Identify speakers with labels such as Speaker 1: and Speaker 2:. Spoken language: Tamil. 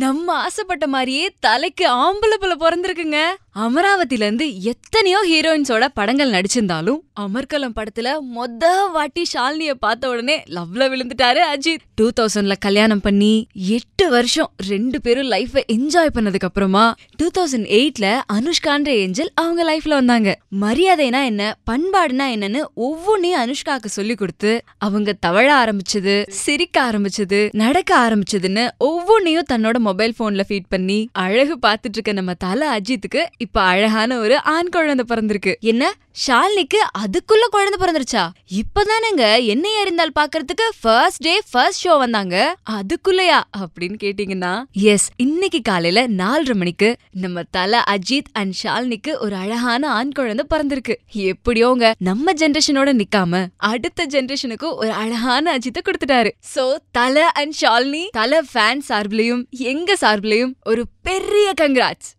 Speaker 1: நம்ம ஆசைப்பட்ட மாதிரியே தலைக்கு ஆம்பளை புள்ள பொறந்திருக்குங்க. அமராவதில இருந்து எத்தனையோ ஹீரோயின்ஸோட படங்கள் நடிச்சிருந்தாலும் அமர்கலம் படத்துல வாட்டி ஷாலினிய பார்த்த உடனே லவ்ல விழுந்துட்டாரு அஜித். 2000ல கல்யாணம் பண்ணி 8 வருஷம் 2 பேரும் லைஃபை என்ஜாய் பண்ணதுக்கு அப்புறமா 2008ல அனுஷ்கான்ற ஏஞ்சல் அவங்க லைஃப்ல வந்தாங்க. மரியாதைனா என்ன, பண்பாடுனா என்னன்னு ஒவ்வொன்னையும் அனுஷ்காக்கு சொல்லி கொடுத்து அவங்க தவழ ஆரம்பிச்சது, சிரிக்க ஆரம்பிச்சது, நடக்க ஆரம்பிச்சதுன்னு ஒவ்வொன்னையும் தன்னோட மொபைல் போன்ல ஃபீட் பண்ணி அழகு பார்த்துட்டு இருக்க நம்ம தல அஜித்துக்கு இப்ப அழகான ஒரு ஆண் குழந்தை பிறந்திருக்கு. என்ன, ஷாலினிக்கு அதுக்குள்ள குழந்தை பிறந்துருச்சா? இப்பதானேங்க என்னை அறிந்தால் பாக்குறதுக்கு ஃபர்ஸ்ட் டே ஃபர்ஸ்ட் ஷோ வந்தாங்க, அதுக்குள்ளயா அப்படின்னு கேட்டீங்கன்னா எஸ், இன்னைக்கு காலையில 4:30 மணிக்கு நம்ம தல அஜித் அண்ட் ஷாலினிக்கு ஒரு அழகான ஆண் குழந்தை பிறந்திருக்கு. எப்படியோங்க நம்ம ஜெனரேஷனோட நிக்காம அடுத்த ஜெனரேஷனுக்கு ஒரு அழகான அஜித்தை கொடுத்துட்டாரு. சோ தல அண்ட் ஷாலினி, தல ஃபேன் சார்பிலையும் எங்க சார்பிலையும் ஒரு பெரிய கங்க்ராட்ஸ்.